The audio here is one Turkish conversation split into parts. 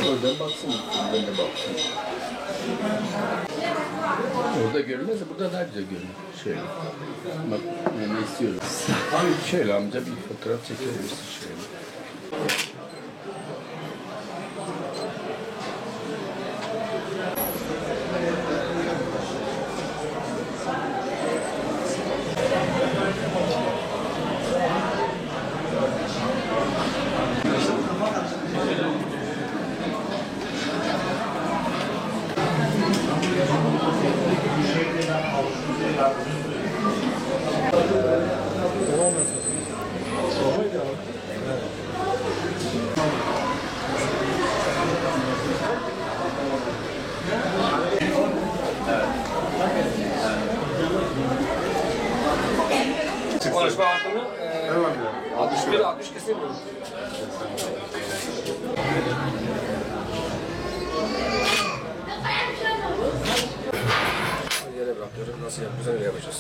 Oradan baksın. Ben de baksın. Orada görünmez de burada daha güzel görünür. Şöyle. Bak yani istiyorum. Şöyle amca bir fotoğraf çekebilirsin şöyle. Konuşma hakkını 61-60 kesemiyor. Yere bırakıyorum. Nasıl yapıyorsan öyle yapacağız.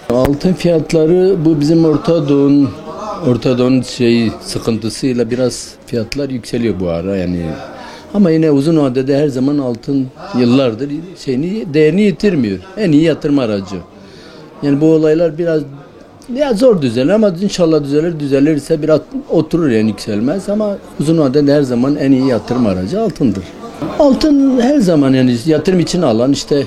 Altın fiyatları bu bizim Orta Doğu'nun sıkıntısıyla biraz fiyatlar yükseliyor bu ara yani. Ama yine uzun vadede her zaman altın yıllardır değerini yitirmiyor. En iyi yatırım aracı. Yani bu olaylar biraz zor düzelir ama inşallah düzelirse biraz oturur yani yükselmez ama uzun vadede her zaman en iyi yatırım aracı altındır. Altın her zaman yani yatırım için alan işte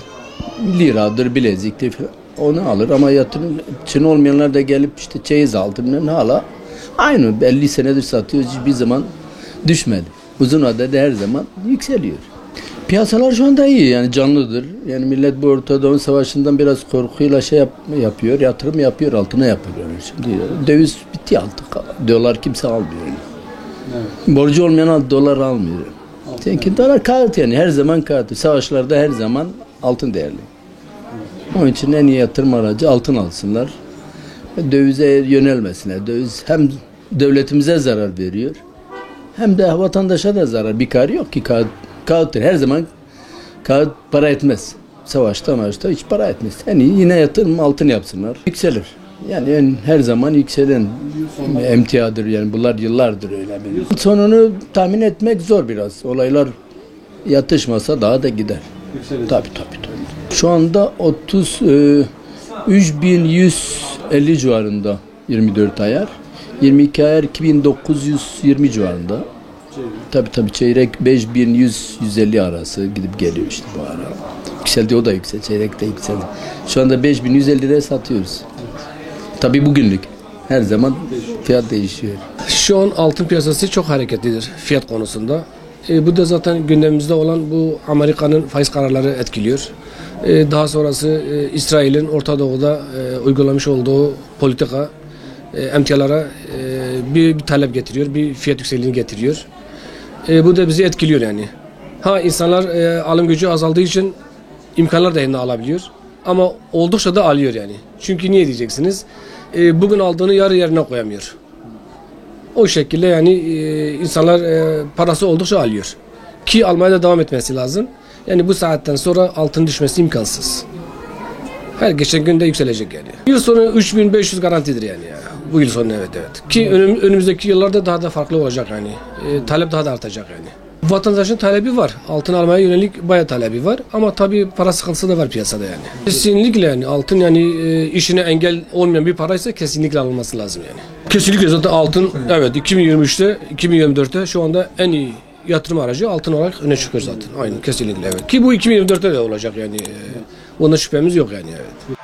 liradır, bileziktir falan. Onu alır ama yatırım için olmayanlar da gelip işte çeyiz altından hala aynı 50 senedir satıyor, hiçbir zaman düşmedi. Uzun vadede her zaman yükseliyor. Piyasalar şu anda iyi yani canlıdır. Yani millet bu Orta Doğu Savaşı'ndan biraz korkuyla yapıyor, yatırım yapıyor, altına yapıyor. Yani şimdi döviz bitti artık. Dolar kimse almıyor. Yani. Evet. Borcu olmayan dolar almıyor. Çünkü dolar kağıt yani her zaman kağıt. Savaşlarda her zaman altın değerli. Onun için en iyi yatırım aracı altın alsınlar. Dövize yönelmesine. Döviz hem devletimize zarar veriyor hem de vatandaşa da zarar. Bir kar yok ki kağıttır. Her zaman kağıt para etmez. Savaşta hiç para etmez. En iyi yine yatırım altın yapsınlar. Yükselir. Yani her zaman yükselen emtiadır. Yani bunlar yıllardır öyle. Sonunu tahmin etmek zor biraz. Olaylar yatışmasa daha da gider. Tabii. Şu anda 33.150 civarında 24 ayar. 22 ayar 2.920 civarında. Tabii çeyrek 5.100-150 arası gidip geliyor işte bu ara. Yükseldi, o da yükseldi. Çeyrek de yükseldi. Şu anda 5.150 liraya satıyoruz. Tabii bugünlük. Her zaman fiyat değişiyor. Şu an altın piyasası çok hareketlidir fiyat konusunda. Bu da zaten gündemimizde olan bu Amerika'nın faiz kararları etkiliyor. Daha sonrası İsrail'in Orta Doğu'da uygulamış olduğu politika emtialara bir talep getiriyor, bir fiyat yükselişini getiriyor. Bu da bizi etkiliyor yani. İnsanlar alım gücü azaldığı için imkanlar da eline alabiliyor. Ama oldukça da alıyor yani. Çünkü niye diyeceksiniz? Bugün aldığını yarı yerine koyamıyor. O şekilde yani insanlar parası oldukça alıyor. Ki almaya da devam etmesi lazım. Yani bu saatten sonra altın düşmesi imkansız. Her geçen günde yükselecek yani. Yıl sonu 3.500 garantidir yani. Bu yıl sonu evet. Ki önümüzdeki yıllarda daha da farklı olacak yani. Talep daha da artacak yani. Vatandaşın talebi var. Altın almaya yönelik bayağı talebi var. Ama tabii para sıkıntısı da var piyasada yani. Kesinlikle yani altın yani işine engel olmayan bir paraysa kesinlikle alınması lazım yani. Kesinlikle zaten altın evet 2023'te 2024'te şu anda en iyi yatırım aracı altın olarak öne çıkıyor zaten. Aynen kesinlikle evet. Ki bu 2024'te de olacak yani. Ona şüphemiz yok yani evet.